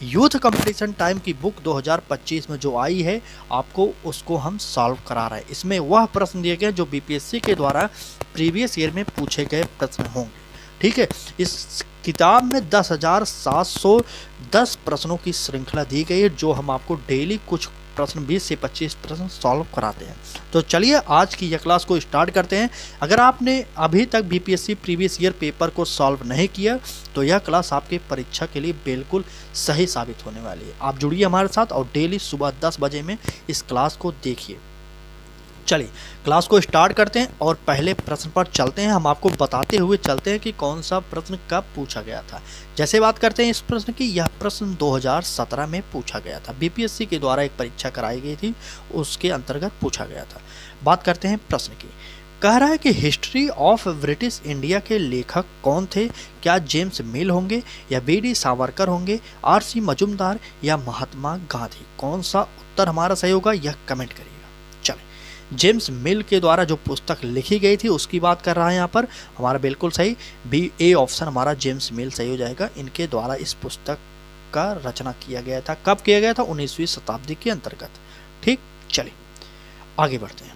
Youth competition time की book 2025 में जो आई है, आपको उसको हम सॉल्व करा रहे हैं। इसमें वह प्रश्न दिए गए जो बीपीएससी के द्वारा प्रीवियस ईयर में पूछे गए प्रश्न होंगे। ठीक है, इस किताब में 10,710 प्रश्नों की श्रृंखला दी गई है, जो हम आपको डेली कुछ प्रश्न 20 से 25 प्रश्न सॉल्व कराते हैं। तो चलिए आज की यह क्लास को स्टार्ट करते हैं। अगर आपने अभी तक बीपीएससी प्रीवियस ईयर पेपर को सॉल्व नहीं किया तो यह क्लास आपके परीक्षा के लिए बिल्कुल सही साबित होने वाली है। आप जुड़िए हमारे साथ और डेली सुबह 10 बजे में इस क्लास को देखिए। चलिए क्लास को स्टार्ट करते हैं और पहले प्रश्न पर चलते हैं। हम आपको बताते हुए चलते हैं कि कौन सा प्रश्न कब पूछा गया था। जैसे बात करते हैं इस प्रश्न की, यह प्रश्न 2017 में पूछा गया था। बीपीएससी के द्वारा एक परीक्षा कराई गई थी, उसके अंतर्गत पूछा गया था। बात करते हैं प्रश्न की। कह रहा है कि हिस्ट्री ऑफ ब्रिटिश इंडिया के लेखक कौन थे? क्या जेम्स मिल होंगे या बीडी सावरकर होंगे, आरसी मजूमदार या महात्मा गांधी? कौन सा उत्तर हमारा सही होगा यह कमेंट करिएगा। जेम्स मिल के द्वारा जो पुस्तक लिखी गई थी उसकी बात कर रहा है यहाँ पर, हमारा बिल्कुल सही बी ए ऑप्शन हमारा जेम्स मिल सही हो जाएगा। इनके द्वारा इस पुस्तक का रचना किया गया था। कब किया गया था? 19वीं शताब्दी के अंतर्गत। ठीक, चलिए आगे बढ़ते हैं।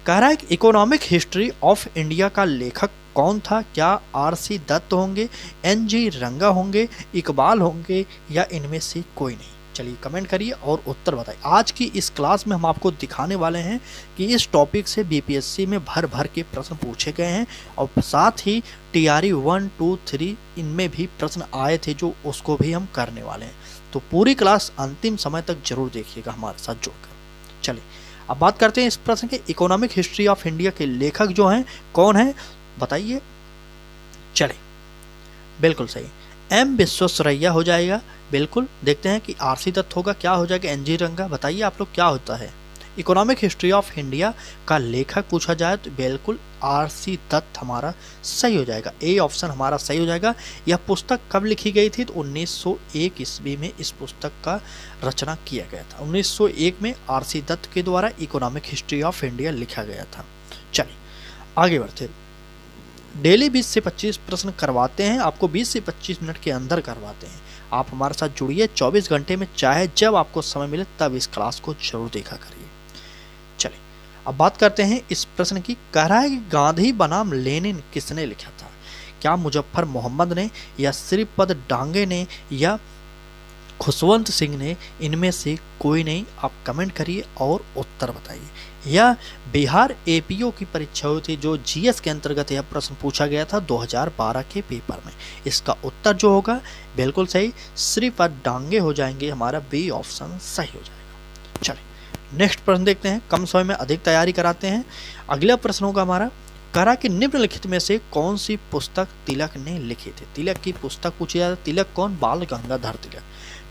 कह रहा है कि इकोनॉमिक हिस्ट्री ऑफ इंडिया का लेखक कौन था? क्या आरसी दत्त होंगे, एनजी रंगा होंगे, इकबाल होंगे या इनमें से कोई नहीं? चलिए कमेंट करिए और उत्तर बताइए। आज की इस क्लास में हम आपको दिखाने वाले हैं कि इस टॉपिक से बीपीएससी में भर भर के प्रश्न पूछे गए हैं और साथ ही टीआरई 1, 2, 3 इनमें भी प्रश्न आए थे जो उसको भी हम करने वाले हैं। तो पूरी क्लास अंतिम समय तक जरूर देखिएगा हमारे साथ जुड़कर। चलिए अब बात करते हैं इस प्रश्न के। इकोनॉमिक हिस्ट्री ऑफ इंडिया के लेखक जो हैं कौन है बताइए। चलिए बिल्कुल सही एम विश्वेश्वरैया हो जाएगा। बिल्कुल देखते हैं कि आरसी दत्त होगा, क्या हो जाएगा एनजी रंगा। बताइए आप लोग क्या होता है। इकोनॉमिक हिस्ट्री ऑफ इंडिया का लेखक पूछा जाए तो बिल्कुल आरसी दत्त हमारा सही हो जाएगा। ए ऑप्शन हमारा सही हो जाएगा। यह पुस्तक कब लिखी गई थी? तो 1901 ईस्वी में इस पुस्तक का रचना किया गया था। 1901 में आरसी दत्त के द्वारा इकोनॉमिक हिस्ट्री ऑफ इंडिया लिखा गया था। चलिए आगे बढ़ते। डेली 20 से 25 प्रश्न करवाते हैं, आपको 20 से 25 मिनट के अंदर करवाते हैं। आप हमारे साथ जुड़िए 24 घंटे में, चाहे जब आपको समय मिले तब इस क्लास को जरूर देखा करिए। चलिए अब बात करते हैं इस प्रश्न की। कह रहा है कि गांधी बनाम लेनिन किसने लिखा था? क्या मुजफ्फर मोहम्मद ने या श्रीपद डांगे ने या खुशवंत सिंह ने? इनमें से कोई नहीं। आप कमेंट करिए और उत्तर बताइए। यह बिहार एपीओ की परीक्षा हुई थी जो जीएस के अंतर्गत यह प्रश्न पूछा गया था 2012 के पेपर में। इसका उत्तर जो होगा बिल्कुल सही श्रीपद डांगे हो जाएंगे। हमारा बी ऑप्शन सही हो जाएगा। चलिए नेक्स्ट प्रश्न देखते हैं। कम समय में अधिक तैयारी कराते हैं। अगला प्रश्न होगा हमारा। करा कि निम्नलिखित में से कौन सी पुस्तक तिलक ने लिखी थी? तिलक की पुस्तक पूछी जाती है। तिलक कौन? बाल गंगाधर तिलक।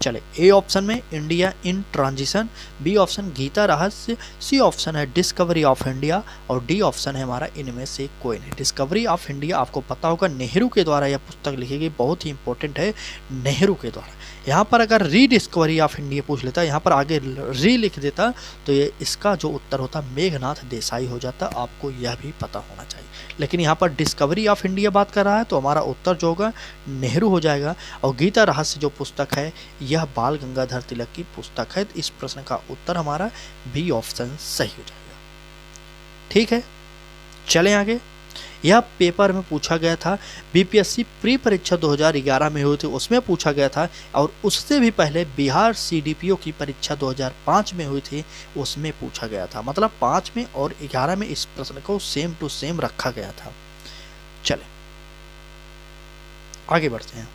चले ए ऑप्शन में India in transition, B option Gita Rahasya, C option है डिस्कवरी ऑफ इंडिया और डी ऑप्शन है हमारा इनमें से कोई नहीं। डिस्कवरी ऑफ इंडिया आपको पता होगा नेहरू के द्वारा यह पुस्तक लिखी गई, बहुत ही इंपॉर्टेंट है नेहरू के द्वारा। यहाँ पर अगर रीडिस्कवरी ऑफ इंडिया पूछ लेता, यहाँ पर आगे री लिख देता तो ये इसका जो उत्तर होता मेघनाथ देसाई हो जाता। आपको यह भी पता होना चाहिए, लेकिन यहाँ पर डिस्कवरी ऑफ इंडिया बात कर रहा है तो हमारा उत्तर जो होगा नेहरू हो जाएगा। और गीता रहस्य जो पुस्तक है यह बाल गंगाधर तिलक की पुस्तक है। इस प्रश्न का उत्तर हमारा बी ऑप्शन सही हो जाएगा। ठीक है, चलें आगे। यह पेपर में पूछा गया था। बीपीएससी प्री परीक्षा 2011 में हुई थी, उसमें पूछा गया था। और उससे भी पहले बिहार सीडीपीओ की परीक्षा 2005 में हुई थी, उसमें पूछा गया था। मतलब 5 में और 11 में इस प्रश्न को सेम टू सेम रखा गया था। चले आगे बढ़ते हैं।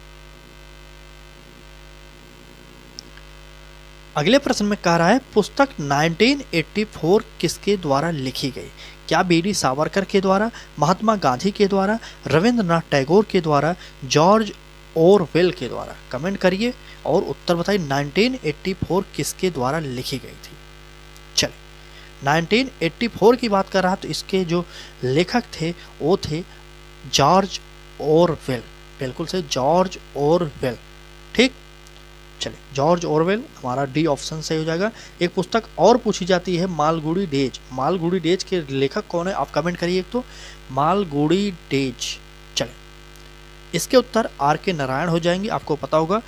अगले प्रश्न में कह रहा है पुस्तक 1984 किसके द्वारा लिखी गई? क्या बीडी सावरकर के द्वारा, महात्मा गांधी के द्वारा, रविंद्रनाथ टैगोर के द्वारा, जॉर्ज ऑरवेल के द्वारा? कमेंट करिए और उत्तर बताइए 1984 किसके द्वारा लिखी गई थी। चलिए 1984 की बात कर रहा तो इसके जो लेखक थे वो थे जॉर्ज ऑरवेल। बिल्कुल से जॉर्ज ऑरवेल। ठीक, चलिए जॉर्ज ऑरवेल हमारा डी ऑप्शन सही हो जाएगा। एक पुस्तक और पूछी जाती है मालगुडी डेज। मालगुडी डेज के लेखक कौन है आप कमेंट करिए। एक तो मालगुडी डेज। चलिए इसके उत्तर आर के नारायण हो जाएंगे। आपको पता होगा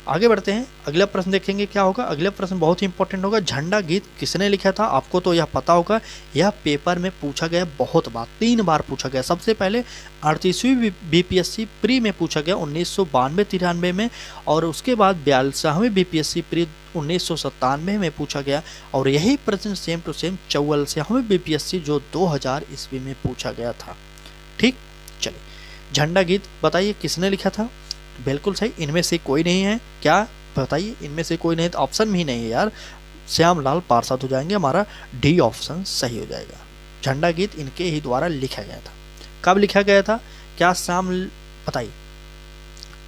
आगे बढ़ते हैं, अगला प्रश्न देखेंगे क्या होगा। अगला प्रश्न बहुत ही इंपॉर्टेंट होगा, झंडा गीत किसने लिखा था। आपको तो यह पता होगा, यह पेपर में पूछा गया बहुत बार, 3 बार पूछा गया। सबसे पहले 38वीं बीपीएससी प्री में पूछा गया 1992-93 में, और उसके बाद 42वीं बीपीएससी प्री 1997 में पूछा गया, और यही प्रश्न सेम टू सेम 44वीं बीपीएससी जो 2000 ईस्वी में पूछा गया था। ठीक, चलिए झंडा गीत बताइए किसने लिखा था। बिल्कुल सही, इनमें से कोई नहीं है। क्या बताइए, इनमें से कोई नहीं, तो ऑप्शन भी नहीं है यार, श्यामलाल पार्षद हो जाएंगे, हमारा डी ऑप्शन सही हो जाएगा। झंडा गीत इनके ही द्वारा लिखा गया था। कब लिखा गया था, क्या श्याम बताइए।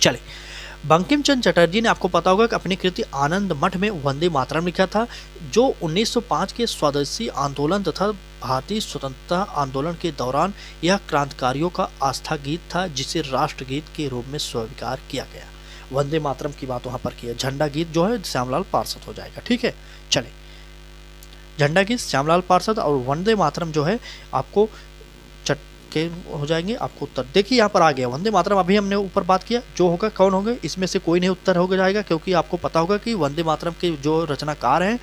चले, बंकिम चंद्र चटर्जी ने आपको पता होगा कि अपनी कृति आनंद मठ में वंदे मातरम लिखा था, जो 1905 के स्वदेशी आंदोलन तथा भारतीय स्वतंत्रता आंदोलन के दौरान यह क्रांतिकारियों का आस्था गीत था, जिसे राष्ट्रगीत के रूप में स्वीकार किया गया। वंदे मातरम की बात वहां पर की है। झंडा गीत जो है श्यामलाल पार्षद हो जाएगा। ठीक है, चले, झंडा गीत श्यामलाल पार्षद और वंदे मातरम जो है आपको के हो जाएंगे आपको उत्तर। देखिए यहाँ पर आ गया वंदे मातरम, अभी हमने ऊपर बात किया, जो होगा कौन होगा, इसमें से कोई नहीं उत्तर हो जाएगा, क्योंकि आपको पता होगा कि वंदे मातरम के जो रचनाकार हैं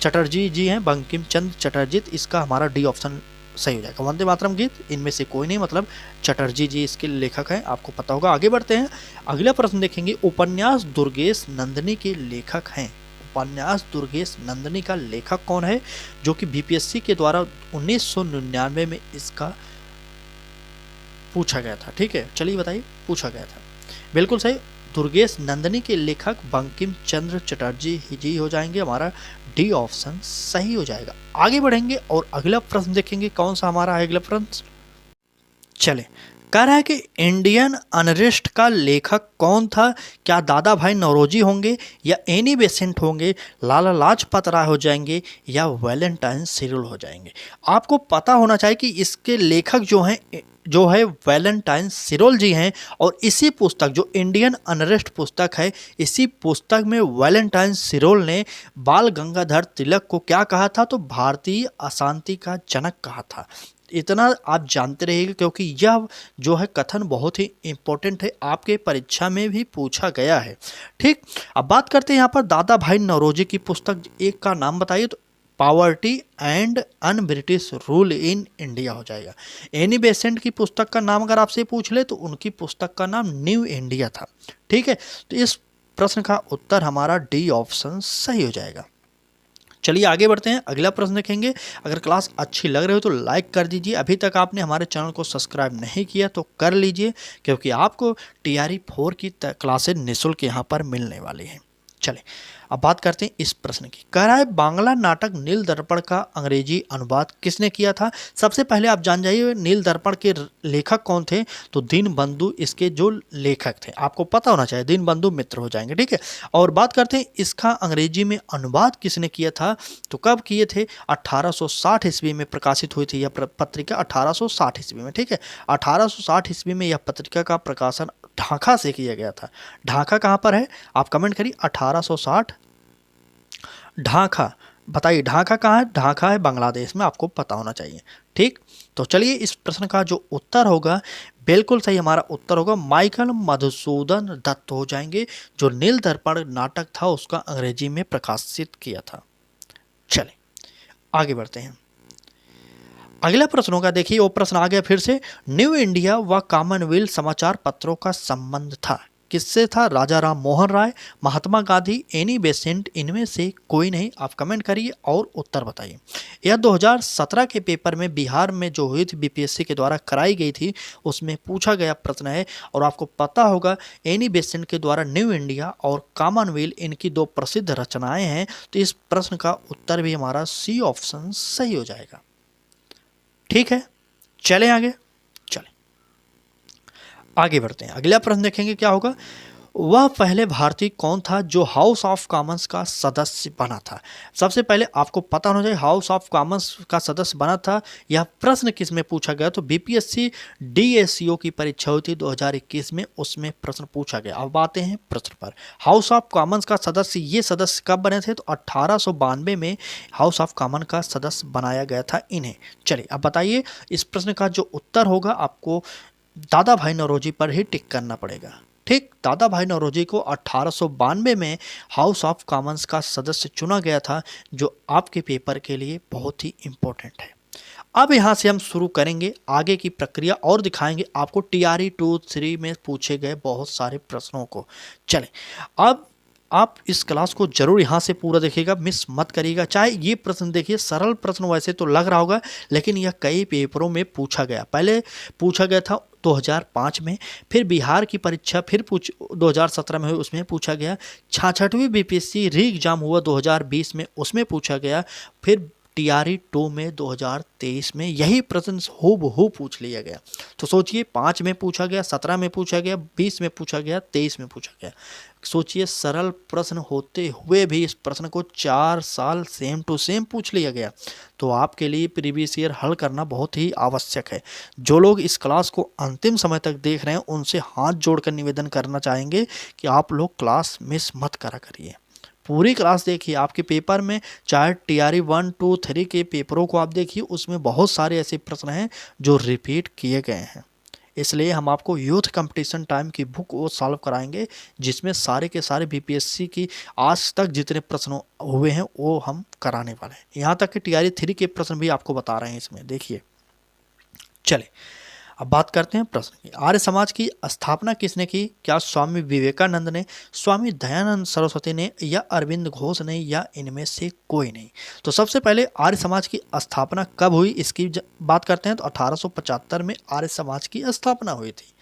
चटर्जी जी हैं, बंकिम चंद्र चटर्जी। इसका हमारा डी ऑप्शन सही हो जाएगा। वंदे मातरम गीत इनमें से कोई नहीं, मतलब चटर्जी जी इसके लेखक हैं, आपको पता होगा। आगे बढ़ते हैं, अगला प्रश्न देखेंगे, उपन्यास दुर्गेश नंदिनी के लेखक हैं। उपन्यास दुर्गेश नंदिनी का लेखक कौन है, जो कि बीपीएससी के द्वारा 1999 में इसका पूछा गया था। ठीक है, चलिए बताइए, पूछा गया था। बिल्कुल सही, दुर्गेश नंदिनी के लेखक बंकिम चंद्र चटर्जी जी हो जाएंगे, हमारा डी ऑप्शन सही हो जाएगा। आगे बढ़ेंगे और अगला प्रश्न देखेंगे, कौन सा हमारा है अगला प्रश्न। चले, कह रहा है कि इंडियन अनरेस्ट का लेखक कौन था। क्या दादा भाई नौरोजी होंगे, या एनी बेसेंट होंगे, लाला लाजपत राय हो जाएंगे, या वैलेंटाइन सिरुल हो जाएंगे। आपको पता होना चाहिए कि इसके लेखक जो है वैलेंटाइन सिरोल जी हैं, और इसी पुस्तक जो इंडियन अनरेस्ट पुस्तक है, इसी पुस्तक में वैलेंटाइन सिरोल ने बाल गंगाधर तिलक को क्या कहा था, तो भारतीय अशांति का जनक कहा था। इतना आप जानते रहिएगा, क्योंकि यह जो है कथन बहुत ही इंपॉर्टेंट है, आपके परीक्षा में भी पूछा गया है। ठीक, अब बात करते हैं यहाँ पर दादा भाई नौरोजी की पुस्तक, एक का नाम बताइए, तो poverty and un British rule in India हो जाएगा। एनी बेसेंट की पुस्तक का नाम अगर आपसे पूछ ले तो उनकी पुस्तक का नाम न्यू इंडिया था। ठीक है, तो इस प्रश्न का उत्तर हमारा डी ऑप्शन सही हो जाएगा। चलिए आगे बढ़ते हैं, अगला प्रश्न देखेंगे। अगर क्लास अच्छी लग रही हो तो लाइक कर दीजिए। अभी तक आपने हमारे चैनल को सब्सक्राइब नहीं किया तो कर लीजिए, क्योंकि आपको TRE 4 की क्लासेज निःशुल्क यहाँ पर मिलने वाली हैं। चले, अब बात करते हैं इस प्रश्न की। कह रहा है बांग्ला नाटक नील दर्पण का अंग्रेजी अनुवाद किसने किया था। सबसे पहले आप जान जाइए नील दर्पण के लेखक कौन थे, तो दीनबंधु इसके जो लेखक थे, आपको पता होना चाहिए, दीनबंधु मित्र हो जाएंगे। ठीक है, और बात करते हैं इसका अंग्रेजी में अनुवाद किसने किया था, तो कब किए थे, 1860 ईस्वी में प्रकाशित हुई थी यह पत्रिका, 1860 ईस्वी में। ठीक है, 1860 ईस्वी में यह पत्रिका का प्रकाशन ढाका से किया गया था। ढाका कहाँ पर है, आप कमेंट करिए। 1860 ढाका, बताइए ढाका कहाँ है। ढाका है बांग्लादेश में, आपको पता होना चाहिए। ठीक, तो चलिए इस प्रश्न का जो उत्तर होगा, बिल्कुल सही हमारा उत्तर होगा माइकल मधुसूदन दत्त हो जाएंगे, जो नील दर्पण नाटक था उसका अंग्रेजी में प्रकाशित किया था। चले आगे बढ़ते हैं, अगला प्रश्न होगा। देखिए वो प्रश्न आ गया फिर से, न्यू इंडिया व कॉमनवेल्थ समाचार पत्रों का संबंध था, किससे था, राजा राम मोहन राय, महात्मा गांधी, एनी बेसेंट, इनमें से कोई नहीं। आप कमेंट करिए और उत्तर बताइए। यह 2017 के पेपर में बिहार में जो हुई थी, बीपीएससी के द्वारा कराई गई थी, उसमें पूछा गया प्रश्न है, और आपको पता होगा एनी बेसेंट के द्वारा न्यू इंडिया और कॉमनवेल्थ इनकी 2 प्रसिद्ध रचनाएं हैं। तो इस प्रश्न का उत्तर भी हमारा सी ऑप्शन सही हो जाएगा। ठीक है, चलें आगे। चलें आगे बढ़ते हैं, अगला प्रश्न देखेंगे क्या होगा। वह पहले भारतीय कौन था जो हाउस ऑफ कॉमन्स का सदस्य बना था। सबसे पहले आपको पता होना चाहिए हाउस ऑफ कॉमन्स का सदस्य बना था। यह प्रश्न किस में पूछा गया, तो बीपीएससी DSCO की परीक्षा हुई थी 2021 में, उसमें प्रश्न पूछा गया। अब आते हैं प्रश्न पर। हाउस ऑफ कॉमन्स का सदस्य, ये सदस्य कब बने थे, तो 1892 में हाउस ऑफ कॉमन का सदस्य बनाया गया था इन्हें। चलिए अब बताइए, इस प्रश्न का जो उत्तर होगा आपको दादा भाई नौरोजी पर ही टिक करना पड़ेगा। ठीक, दादा भाई नौरोजी को 1892 में हाउस ऑफ कॉमन्स का सदस्य चुना गया था, जो आपके पेपर के लिए बहुत ही इंपॉर्टेंट है। अब यहाँ से हम शुरू करेंगे आगे की प्रक्रिया और दिखाएंगे आपको टीआरई 2-3 में पूछे गए बहुत सारे प्रश्नों को। चलें, अब आप इस क्लास को जरूर यहाँ से पूरा देखिएगा, मिस मत करिएगा। चाहे ये प्रश्न देखिए, सरल प्रश्न वैसे तो लग रहा होगा, लेकिन यह कई पेपरों में पूछा गया। पहले पूछा गया था 2005 में, फिर बिहार की परीक्षा फिर 2017 में हुई, उसमें पूछा गया। 66वीं बीपीएससी री एग्जाम हुआ 2020 में, उसमें पूछा गया। फिर टीआरई 2 में 2023 में यही प्रश्न हूबहू पूछ लिया गया। तो सोचिए, 5 में पूछा गया, 17 में पूछा गया, 20 में पूछा गया, 23 में पूछा गया। सोचिए, सरल प्रश्न होते हुए भी इस प्रश्न को 4 साल सेम टू सेम पूछ लिया गया। तो आपके लिए प्रीवियस ईयर हल करना बहुत ही आवश्यक है। जो लोग इस क्लास को अंतिम समय तक देख रहे हैं, उनसे हाथ जोड़कर निवेदन करना चाहेंगे कि आप लोग क्लास मिस मत करा करिए, पूरी क्लास देखिए। आपके पेपर में चाहे टीआरई 1, 2, 3 के पेपरों को आप देखिए, उसमें बहुत सारे ऐसे प्रश्न हैं जो रिपीट किए गए हैं। इसलिए हम आपको यूथ कंपटीशन टाइम की बुक वो सॉल्व कराएंगे, जिसमें सारे के सारे बीपीएससी की आज तक जितने प्रश्न हुए हैं वो हम कराने वाले हैं। यहाँ तक कि टीआरई 3 के प्रश्न भी आपको बता रहे हैं इसमें, देखिए। चले, अब बात करते हैं प्रश्न की। आर्य समाज की स्थापना किसने की? क्या स्वामी विवेकानंद ने, स्वामी दयानंद सरस्वती ने, या अरविंद घोष ने, या इनमें से कोई नहीं? तो सबसे पहले आर्य समाज की स्थापना कब हुई इसकी बात करते हैं। तो 1875 में आर्य समाज की स्थापना हुई थी।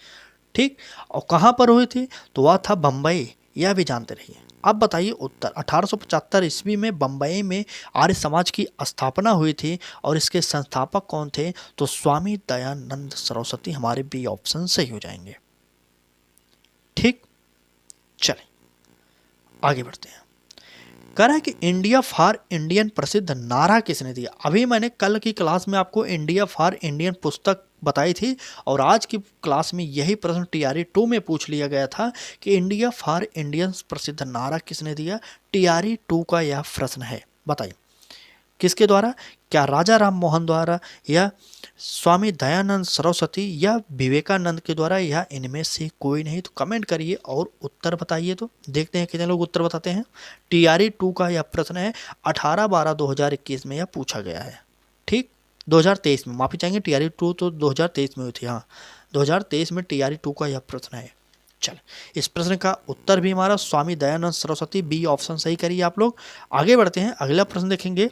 ठीक, और कहाँ पर हुई थी? तो वह था बम्बई, यह भी जानते रहिए। अब बताइए उत्तर। 1875 ईस्वी में बम्बई में आर्य समाज की स्थापना हुई थी, और इसके संस्थापक कौन थे? तो स्वामी दयानंद सरस्वती। हमारे बी ऑप्शन सही हो जाएंगे। ठीक, चलें आगे बढ़ते हैं। कह रहा है कि इंडिया फॉर इंडियन प्रसिद्ध नारा किसने दिया? अभी मैंने कल की क्लास में आपको इंडिया फॉर इंडियन पुस्तक बताई थी, और आज की क्लास में यही प्रश्न टीआरई 2 में पूछ लिया गया था कि इंडिया फॉर इंडियन प्रसिद्ध नारा किसने दिया। टीआरई 2 का यह प्रश्न है। बताइए किसके द्वारा? क्या राजा राम मोहन द्वारा, या स्वामी दयानंद सरस्वती, या विवेकानंद के द्वारा, या इनमें से कोई नहीं? तो कमेंट करिए और उत्तर बताइए। तो देखते हैं कितने लोग उत्तर बताते हैं। टीआरई 2 का यह प्रश्न है, 18/12/2021 में यह पूछा गया है। ठीक, 2023 में, माफी चाहेंगे, टीआरई 2 तो 2023 में हुई थी। हाँ, 2023 में टीआरई 2 का यह प्रश्न है। चल, इस प्रश्न का उत्तर भी हमारा स्वामी दयानंद सरस्वती, बी ऑप्शन सही करिए आप लोग। आगे बढ़ते हैं, अगला प्रश्न देखेंगे।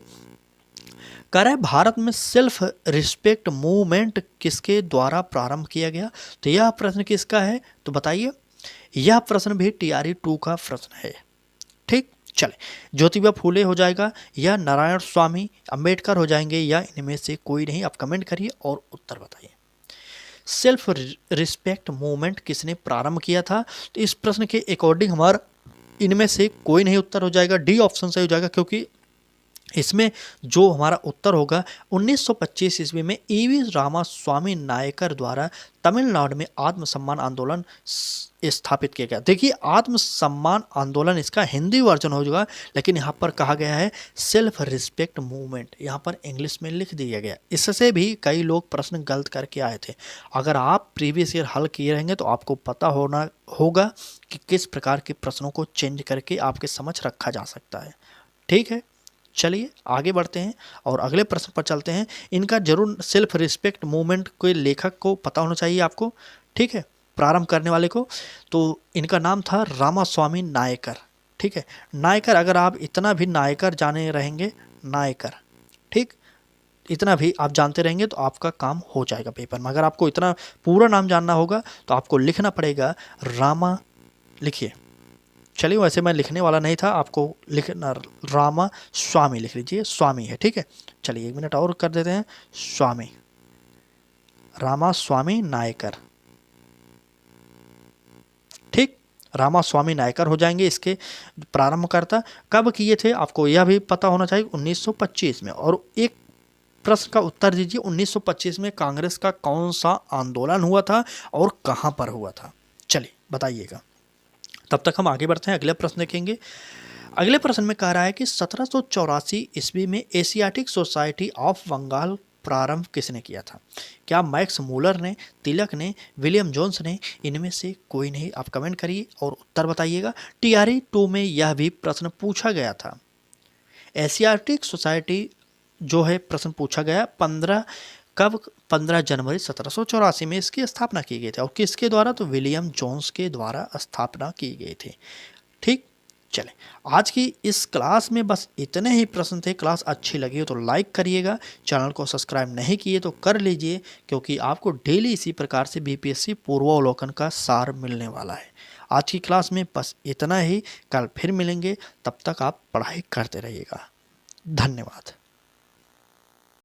कह रहा है भारत में सेल्फ रिस्पेक्ट मूवमेंट किसके द्वारा प्रारंभ किया गया? तो यह प्रश्न किसका है? तो बताइए। यह प्रश्न भी टीआरई 2 का प्रश्न है। ठीक, चले, ज्योतिबा फूले हो जाएगा, या नारायण स्वामी अंबेडकर हो जाएंगे, या इनमें से कोई नहीं? आप कमेंट करिए और उत्तर बताइए। सेल्फ रिस्पेक्ट मूवमेंट किसने प्रारंभ किया था? तो इस प्रश्न के अकॉर्डिंग हमारा इनमें से कोई नहीं उत्तर हो जाएगा, डी ऑप्शन सही हो जाएगा, क्योंकि इसमें जो हमारा उत्तर होगा 1925 ईस्वी में ईवी रामास्वामी नायकर द्वारा तमिलनाडु में आत्मसम्मान आंदोलन स्थापित किया गया। देखिए, आत्मसम्मान आंदोलन इसका हिंदी वर्जन हो जाएगा, लेकिन यहाँ पर कहा गया है सेल्फ रिस्पेक्ट मूवमेंट, यहाँ पर इंग्लिश में लिख दिया गया। इससे भी कई लोग प्रश्न गलत करके आए थे। अगर आप प्रीवियस ईयर हल किए रहेंगे तो आपको पता होना होगा कि किस प्रकार के प्रश्नों को चेंज करके आपके समझ रखा जा सकता है। ठीक है, चलिए आगे बढ़ते हैं और अगले प्रश्न पर चलते हैं। इनका जरूर सेल्फ रिस्पेक्ट मूवमेंट के लेखक को पता होना चाहिए आपको। ठीक है, प्रारंभ करने वाले को। तो इनका नाम था रामास्वामी नायकर। ठीक है, नायकर, अगर आप इतना भी नायकर जाने रहेंगे, नायकर, ठीक, इतना भी आप जानते रहेंगे तो आपका काम हो जाएगा पेपर में। अगर आपको इतना पूरा नाम जानना होगा तो आपको लिखना पड़ेगा रामा, लिखिए। चलिए, वैसे मैं लिखने वाला नहीं था, आपको लिखना रामा स्वामी लिख लीजिए, स्वामी है। ठीक है, चलिए 1 मिनट और कर देते हैं। स्वामी, रामास्वामी नायकर। ठीक, रामास्वामी नायकर हो जाएंगे इसके प्रारंभकर्ता। कब किए थे आपको यह भी पता होना चाहिए, 1925 में। और एक प्रश्न का उत्तर दीजिए, 1925 में कांग्रेस का कौन सा आंदोलन हुआ था और कहां पर हुआ था? चलिए बताइएगा। तब तक हम आगे बढ़ते हैं, अगले प्रश्न देखेंगे। अगले प्रश्न में कह रहा है कि 1784 ईस्वी में एशियाटिक सोसाइटी ऑफ बंगाल प्रारंभ किसने किया था? क्या मैक्स मूलर ने, तिलक ने, विलियम जोन्स ने, इनमें से कोई नहीं? आप कमेंट करिए और उत्तर बताइएगा। टीआरई 2 में यह भी प्रश्न पूछा गया था। एशियाटिक सोसाइटी जो है प्रश्न पूछा गया 15 जनवरी 1784 में इसकी स्थापना की गई थी। और किसके द्वारा? तो विलियम जोन्स के द्वारा स्थापना की गई थी। ठीक, चलें, आज की इस क्लास में बस इतने ही प्रश्न थे। क्लास अच्छी लगी हो तो लाइक करिएगा, चैनल को सब्सक्राइब नहीं किए तो कर लीजिए, क्योंकि आपको डेली इसी प्रकार से बीपीएससी पूर्वावलोकन का सार मिलने वाला है। आज की क्लास में बस इतना ही, कल फिर मिलेंगे, तब तक आप पढ़ाई करते रहिएगा। धन्यवाद।